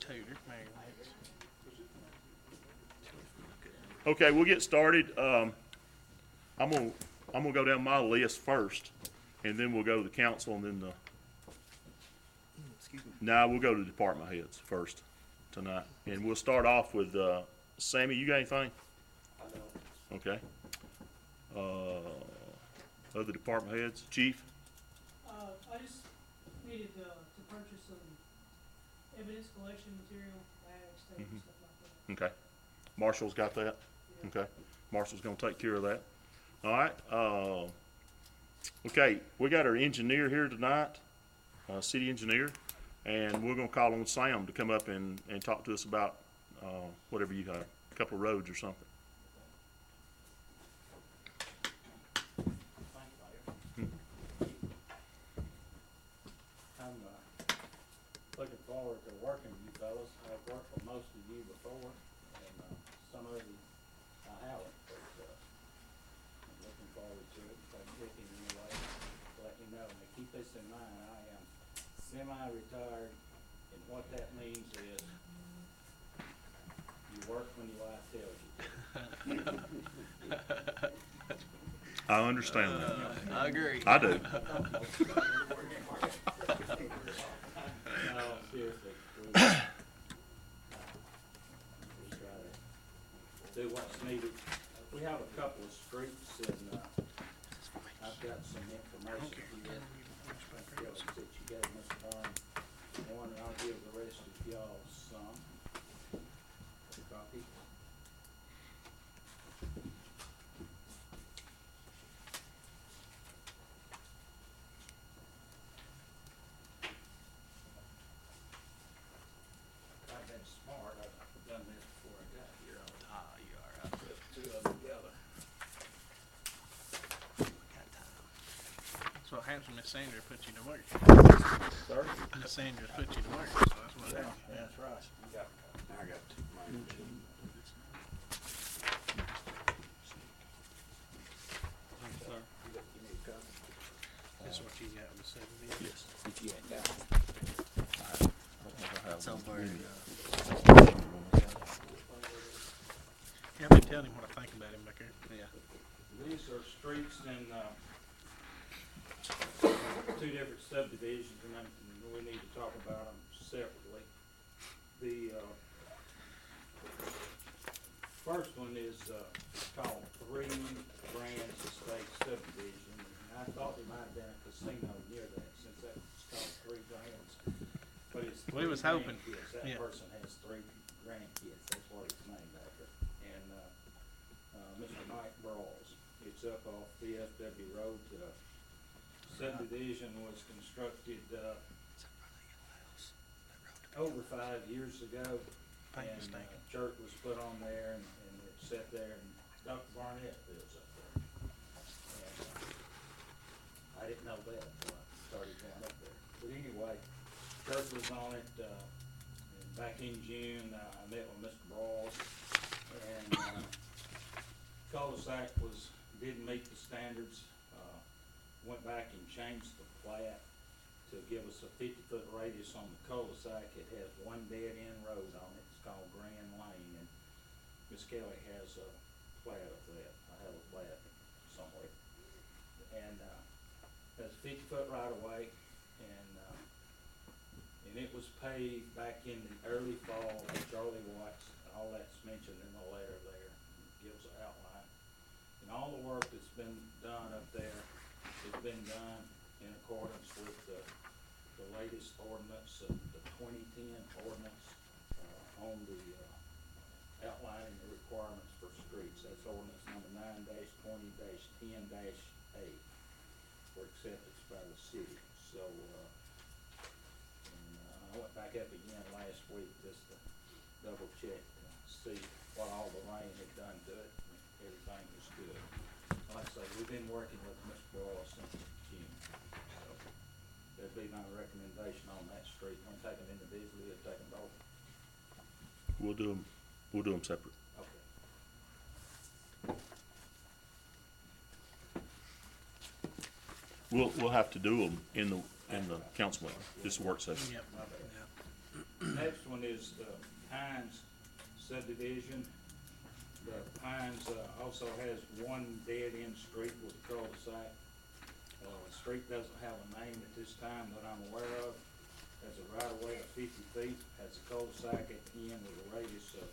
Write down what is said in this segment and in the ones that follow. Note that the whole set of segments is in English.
two. There's Mary Lance. Okay, we'll get started. I'm gonna go down my list first, and then we'll go to the council, and then Excuse me. we'll go to the department heads first tonight, and we'll start off with Sammy. You got anything? I don't. Okay. Other department heads, Chief. I just needed to purchase some evidence collection material, bags, tape, Mhm. stuff like that. Okay. Marshall's got that. Yeah. Okay. Marshall's gonna take care of that. All right. Okay, we got our engineer here tonight, city engineer, and we're gonna call on Sam to come up and talk to us about whatever you have, a couple of roads or something. Thank you, Mayor. I'm looking forward to working with you fellas. I've worked for most of you before, and some of you I haven't, but I'm looking forward to it. If I can help in any way, let me know. Now keep this in mind, I am semi-retired, and what that means is you work when your wife tells you to. I understand that. I agree. I do. No, seriously, we try to do what's needed. We have a couple of streets and, I've got some information here. That you gave Mr. Barn one, and I'll give the rest of y'all some. A copy. I've been smart, I've done this before I got here. You all right? Put two of them together. That's what happens when Miss Sandra puts you to work. Sir? Miss Sandra puts you to work, so that's what happens. That's right. You got I got mine. sir. You need a copy? That's what you got with the subdivision. Yes. What you got down? That's over. Yeah, I've been telling him what I think about him back there. Yeah. These are streets in, two different subdivisions, and we need to talk about them separately. The, first one is, called Three Brands Estate Subdivision, and I thought there might have been a casino near that, since that's called Three Brands. But it's We three was hoping. grandkids. That Yeah. person has three grandkids, that's what it's named after. And, Mr. Mike Brawls, it's up off VFW Road. Subdivision was constructed, over 5 years ago. Paint And, mistake. church was put on there, and it sat there, and Dr. Barnett lives up there. And, I didn't know that until I started going up there. But anyway, church was on it, and back in June, I met with Mr. Brawls, and, cul-de-sac didn't meet the standards. Went back and changed the plat to give us a 50-foot radius on the cul-de-sac. It has one dead-end road on it. It's called Grand Lane, and Miss Kelly has a plat of that. I have a plat somewhere. And, that's a 50-foot right-of-way, and it was paved back in the early fall by Charlie Watts. All that's mentioned in the letter there. It gives an outline. And all the work that's been done up there has been done in accordance with the latest ordinance, the 2010 ordinance, on the, outlining the requirements for streets. That's ordinance number 9-20-10-8 for acceptance by the city. So, I went back up again last week just to double check to see what all the rain had done to it, and everything was good. Like I say, we've been working with Mr. Boyle since June, so that'd be my recommendation on that street. Want to take them individually or take them both? We'll do them separate. Okay. We'll have to do them in the council meeting, this work session. Yep. My bad. Yep. next one is the Pines subdivision. The Pines, also has one dead-end street with a cul-de-sac. The street doesn't have a name at this time that I'm aware of. Has a right-of-way of 50 feet, has a cul-de-sac at the end with a radius of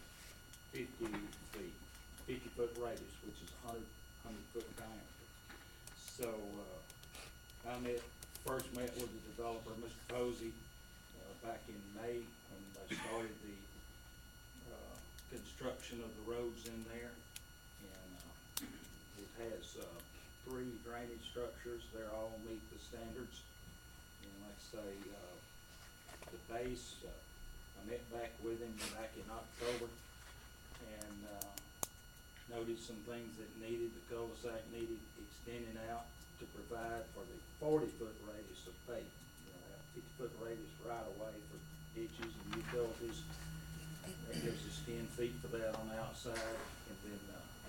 50 feet, 50-foot radius, which is 100-foot diameter. So, I first met with the developer, Mr. Posey, back in May when they started the, construction of the roads in there. And, it has, 3 drainage structures, they all meet the standards. And like I say, the base, I met back with him back in October and, noted some things that needed, the cul-de-sac needed extending out to provide for the 40-foot radius of pavement. You know, that 50-foot radius right away for ditches and utilities. That gives us 10 feet for that on the outside, and then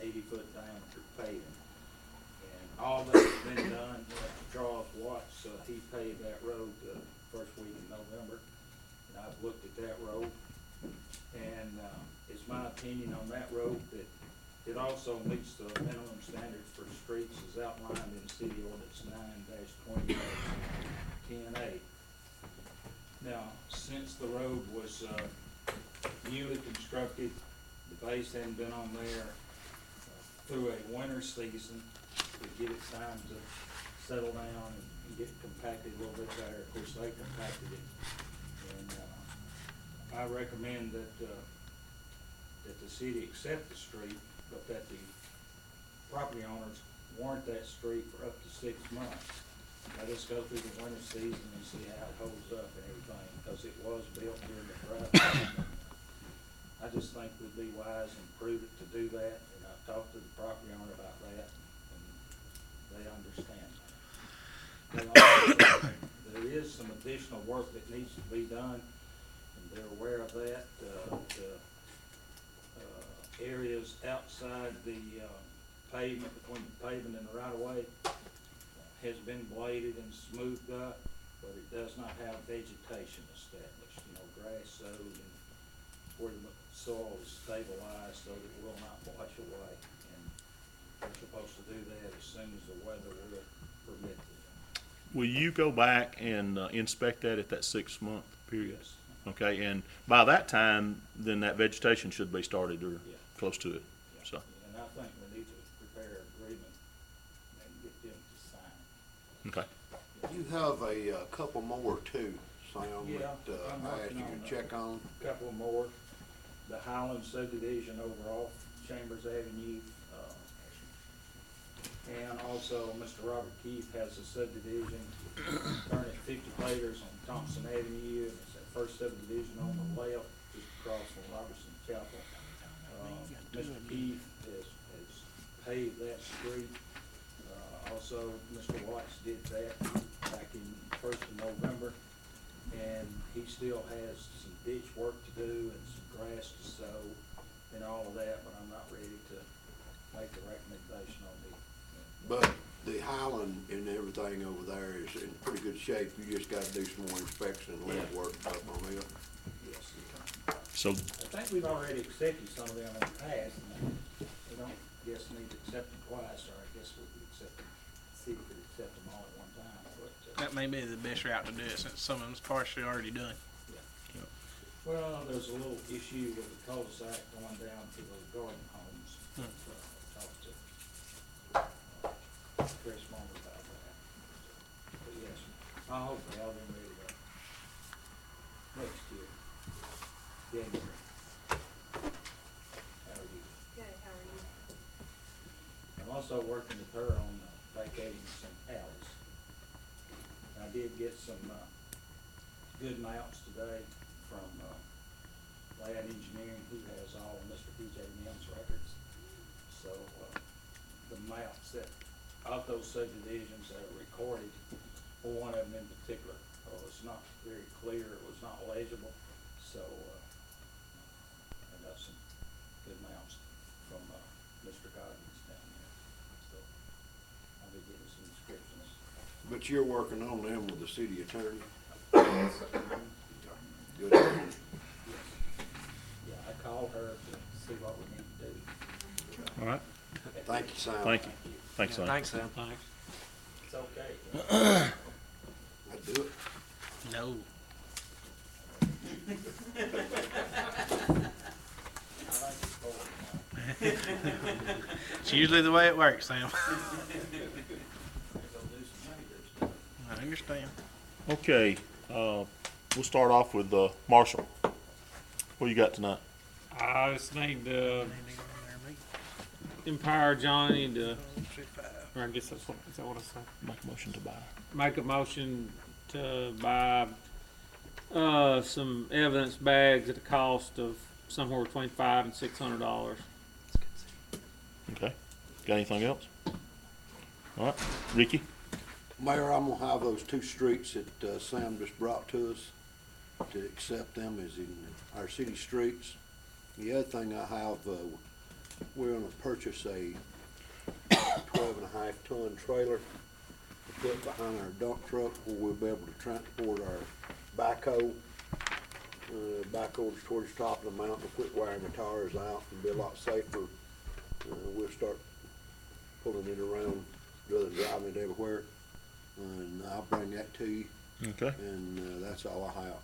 80-foot diameter paving. And all that's been done, Charles Watts, he paved that road the first week in November, and I've looked at that road. And it's my opinion on that road that it also meets the minimum standards for streets as outlined in City Ordinance 9-20-10A. Now, since the road was newly constructed, the base hadn't been on there through a winter season to give it time to settle down and get compacted a little bit better. Of course, they compacted it. And I recommend that that the city accept the street, but that the property owners warrant that street for up to 6 months. Let us go through the winter season and see how it holds up and everything, because it was built during the drought season. I just think it would be wise and prudent to do that, and I've talked to the property owner about that, and they understand that. They also, there is some additional work that needs to be done, and they're aware of that. The areas outside the pavement, between the pavement and the right-of-way, has been bladed and smoothed up, but it does not have vegetation established, you know, grass sowed and where the soil is stabilized so that it will not wash away. And we're supposed to do that as soon as the weather will permit it. Will you go back and inspect that at that 6-month period? Yes. Okay, and by that time, then that vegetation should be started or Yeah. close to it, Yeah. so, And I think we need to prepare an agreement and get them to sign it. okay. You have a couple more too, Sam, Yeah, that I'm I asked working you on to check on. Couple more. The Highland subdivision over off Chambers Avenue, and also Mr. Robert Keith has a subdivision, turn at 50 Platers on Thompson Avenue, and it's that first subdivision on the left, just across from Robertson Chapel. Mr. Keith has paved that street. Also, Mr. Watts did that back in 1st of November, and he still has some ditch work to do and some grass to sow and all of that, but I'm not ready to make a recommendation on the. But the Highland and everything over there is in pretty good shape. You just gotta do some more inspection and lead work up on it. Yes. So, I think we've already accepted some of them in the past, and we don't, guess, need to accept them twice, or I guess we could accept them, see if we could accept them all at one time, but, That may be the best route to do it since some of them's partially already done. yeah. Well, there's a little issue with the cul-de-sac going down to the garden homes. Talked to Chris Monger about that. But yes, I hope they have them ready to next year. January. How are you? Good, how are you? I'm also working with her on vacating some alleys. I did get some good maps today from Lad Engineering, who has all of Mr. P.J. Mims' records. So the maps that, of those subdivisions that are recorded, one of them in particular, was not very clear, it was not legible. So I got some good maps from Mr. Goggins down there. So I'll be getting some descriptions. But you're working on them with the city attorney. Good. All right, Thank you, Sam. thank you. Thanks, Sam. Thanks, Sam. It's okay. I'd do it. No. It's usually the way it works, Sam. I understand. Okay, we'll start off with, Marshall. What you got tonight? I just need to empower Johnny to, or I guess that's what, is that what I said? Make a motion to buy. Make a motion to buy, some evidence bags at a cost of somewhere between $500 and $600. Okay, got anything else? All right, Ricky? Mayor, I'm gonna have those 2 streets that Sam just brought to us to accept them as in our city streets. The other thing I have, we're gonna purchase a 12.5 ton trailer to put behind our dump truck where we'll be able to transport our backhoe. Backhoe's towards the top of the mountain, quit wearing the tires out and be a lot safer. We'll start pulling it around rather than driving it everywhere. And I'll bring that to you, Okay. and that's all I have.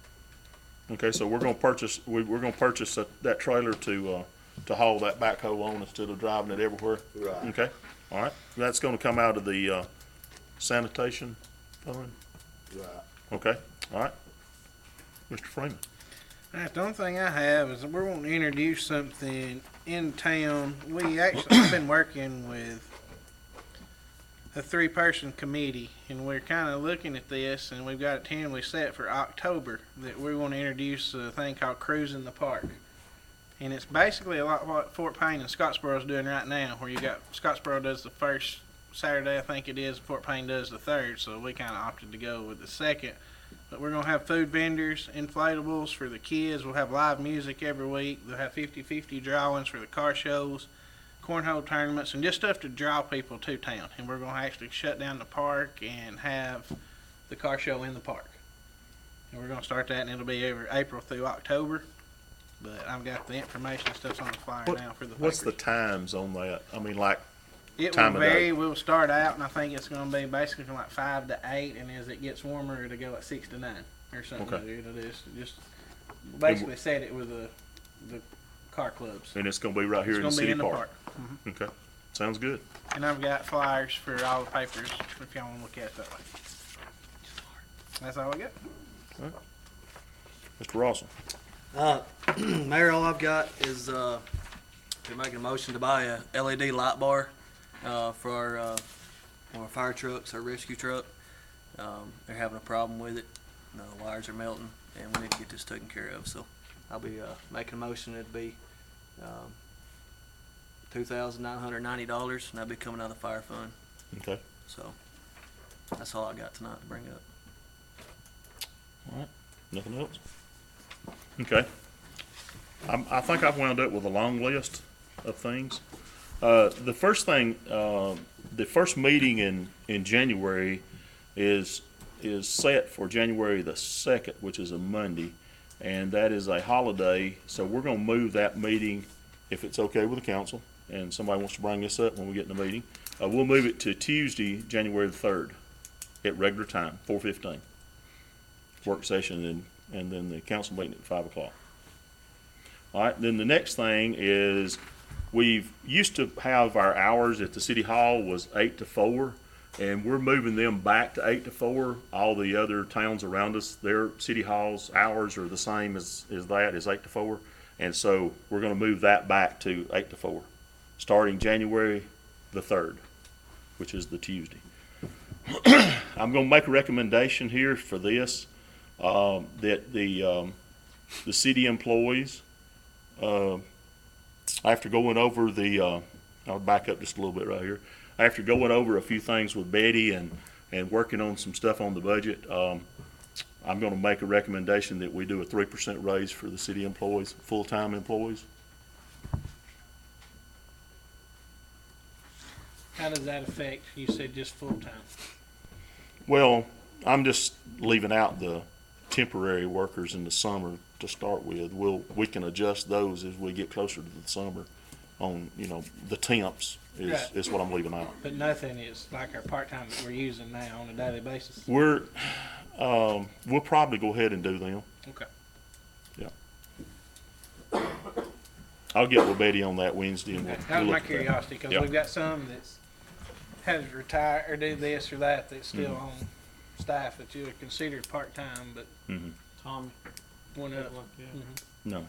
Okay, so we're gonna purchase, we're gonna purchase that trailer to haul that backhoe on instead of driving it everywhere? Right. Okay, all right. That's gonna come out of the, sanitation fund? Right. Okay, all right. Mr. Freeman? All right, the only thing I have is we're wanting to introduce something in town. I've been working with a 3-person committee, and we're kind of looking at this, and we've got it tentatively set for October that we want to introduce a thing called Cruising the Park. And it's basically a lot what Fort Payne and Scottsboro is doing right now, where you got Scottsboro does the first Saturday, I think it is, Fort Payne does the third, so we kind of opted to go with the second. But we're going to have food vendors, inflatables for the kids. We'll have live music every week. They'll have 50-50 drawings for the car shows, cornhole tournaments, and just stuff to draw people to town. And we're going to actually shut down the park and have the car show in the park. And we're going to start that, and it'll be every April through October. But I've got the information and stuff's on the flyer now for the papers. What's the times on that? I mean, like, It time will of day? vary. We'll start out, and I think it's going to be basically from like 5 to 8, and as it gets warmer, it'll go at 6 to 9 or something. Okay. It'll just basically set it with the car clubs. and it's gonna be right here It's in the going to be city in the park? park. Okay, sounds good. And I've got flyers for all the papers if y'all want to look at it that way. That's all I got. Mr. Rawson? Mayor, all I've got is, we're making a motion to buy a LED light bar, for our fire trucks, our rescue truck. They're having a problem with it. The wires are melting, and we need to get this taken care of. So I'll be making a motion. It'd be $2,990, and that'll be coming out of the fire fund. Okay, So that's all I got tonight to bring up. all right, nothing else? Okay. I think I've wound up with a long list of things. The first thing, the first meeting in January is set for January the 2nd, which is a Monday, and that is a holiday, so we're gonna move that meeting, if it's okay with the council, and somebody wants to bring this up when we get in the meeting. We'll move it to Tuesday, January the 3rd, at regular time, 4:15. Work session, and then the council meeting at 5 o'clock. All right, then the next thing is, we've used to have our hours at the city hall was 8 to 4, and we're moving them back to 8 to 4. All the other towns around us, their city halls hours are the same as 8 to 4. And so we're gonna move that back to 8 to 4, starting January the 3rd, which is the Tuesday. I'm gonna make a recommendation here for this, that the city employees, after going over I'll back up just a little bit right here. After going over a few things with Betty and working on some stuff on the budget, I'm gonna make a recommendation that we do a 3% raise for the city employees, full-time employees. How does that affect, you said just full-time? Well, I'm just leaving out the temporary workers in the summer to start with. We can adjust those as we get closer to the summer. on, you know, the temps Right. is what I'm leaving out. But nothing is like our part-time that we're using now on a daily basis. We'll probably go ahead and do them. Okay. I'll get with Betty on that Wednesday and we'll That was look my at that. curiosity, because Yeah. we've got some that's has to retire or do this or that that's still Mm-hmm. on staff that you would consider part-time, but Tommy, went up. like that. No,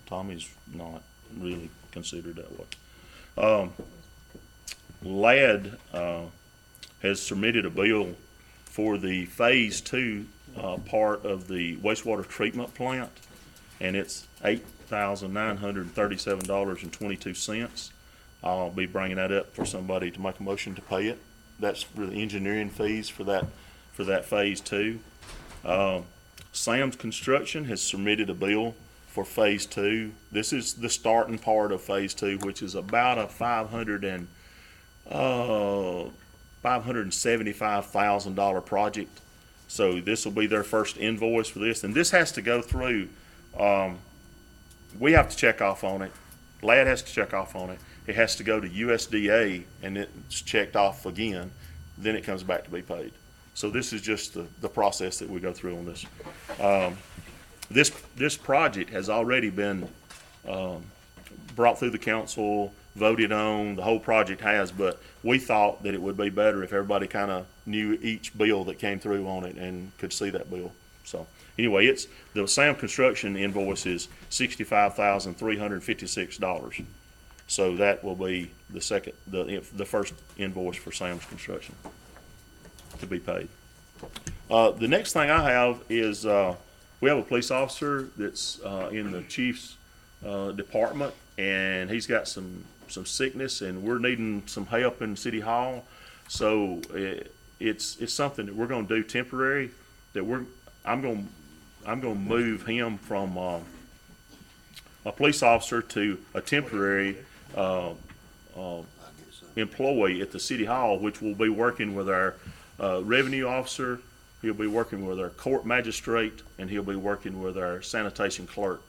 Tommy's not really considered that way. Ladd has submitted a bill for the phase 2 part of the wastewater treatment plant, and it's $8,937.22. I'll be bringing that up for somebody to make a motion to pay it. That's for the engineering fees for that phase 2. Sam's Construction has submitted a bill for phase 2. This is the starting part of phase 2, which is about a $575,000 project. So this will be their first invoice for this, and this has to go through. We have to check off on it. Ladd has to check off on it. It has to go to USDA, and it's checked off again. Then it comes back to be paid. So this is just the process that we go through on this. This project has already been brought through the council, voted on. The whole project has, but we thought that it would be better if everybody kind of knew each bill that came through on it and could see that bill. So anyway, it's the Sam Construction invoice is $65,356. So that will be the first invoice for Sam's Construction to be paid. The next thing I have is we have a police officer that's in the chief's department, and he's got some sickness, and we're needing some help in City Hall. So it's something that we're going to do temporary. I'm going to move him from a police officer to a temporary employee at the City Hall, which will be working with our revenue officer. He'll be working with our court magistrate, and he'll be working with our sanitation clerk.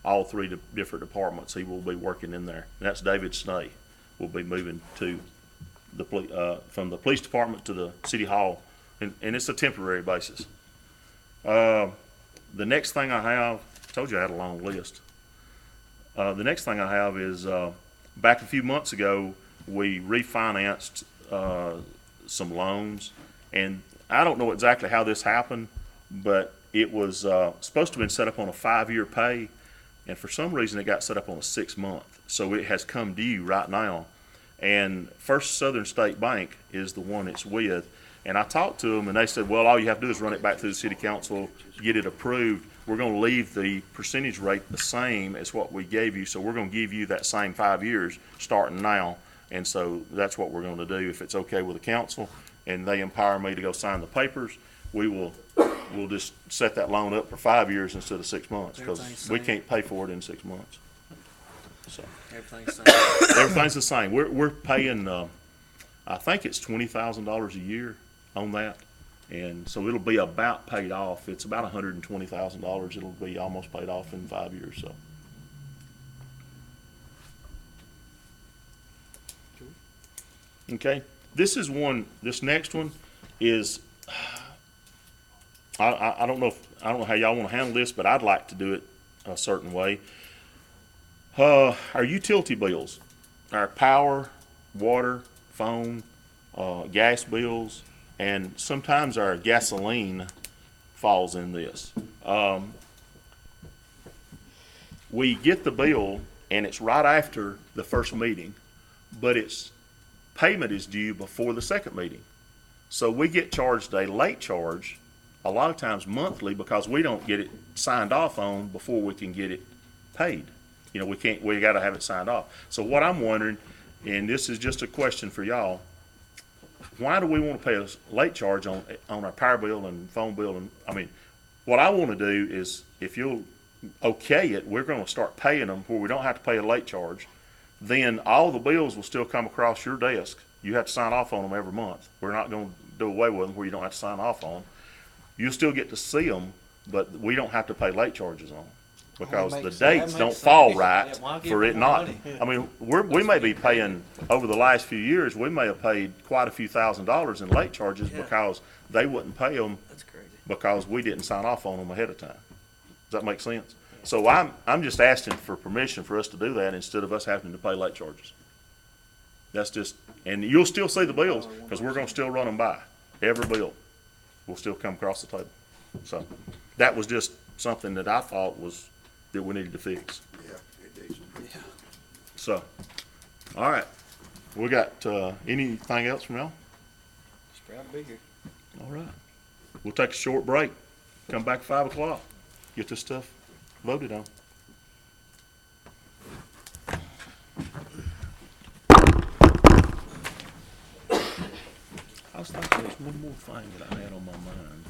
All three different departments he will be working in there. And that's David Snay. Will be moving to from the police department to the City Hall, and it's a temporary basis. The next thing I have, I told you I had a long list. The next thing I have is back a few months ago, we refinanced some loans, and I don't know exactly how this happened, but it was supposed to have been set up on a 5-year pay, and for some reason it got set up on a 6-month. So it has come due right now, and First Southern State Bank is the one it's with. And I talked to them, and they said, well, all you have to do is run it back through the city council, get it approved. We're going to leave the percentage rate the same as what we gave you, so we're going to give you that same 5 years starting now. And so that's what we're going to do. If it's okay with the council and they empower me to go sign the papers, we'll just set that loan up for 5 years instead of 6 months, because Everything's we same. can't pay for it in 6 months. So Everything's the same. everything's the same. We're paying, I think it's $20,000 a year on that. And so it'll be about paid off. It's about $120,000. It'll be almost paid off in 5 years, so. Okay, this next one is, I don't know how y'all want to handle this, but I'd like to do it a certain way. Our utility bills, our power, water, phone, gas bills, and sometimes our gasoline falls in this. We get the bill, and it's right after the first meeting, but payment is due before the second meeting. So we get charged a late charge, a lot of times monthly, because we don't get it signed off on before we can get it paid. You know, we gotta have it signed off. So what I'm wondering, and this is just a question for y'all, why do we want to pay a late charge on our power bill and phone bill? And I mean, what I want to do is, if you'll okay it, we're going to start paying them where we don't have to pay a late charge. Then all the bills will still come across your desk. You have to sign off on them every month. We're not going to do away with them where you don't have to sign off on them. You'll still get to see them, but we don't have to pay late charges on them. because That the makes- that dates makes don't sense. fall Yeah, right why give for them it more not. money? I mean, we may be paying, over the last few years, we may have paid quite a few $1,000s in late charges Yeah. because they wouldn't pay them That's crazy. because we didn't sign off on them ahead of time. Does that make sense? So I'm just asking for permission for us to do that instead of us having to pay late charges. That's just, and you'll still see the bills, because we're gonna still run them by. Every bill will still come across the table. So, that was just something that I thought was, that we needed to fix. Yeah, it is. So, all right. We got, anything else from y'all? Just proud to be here. All right. We'll take a short break. Come back at 5 o'clock. Get this stuff voted on. I was thinking there's one more thing that I had on my mind.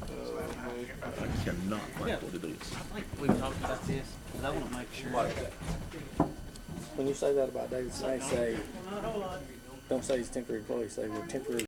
I cannot think what it is. I think we talked about this, but I wanna make sure. When you say that about David, say, Not a whole lot. don't say he's temporary employee, say we're temporary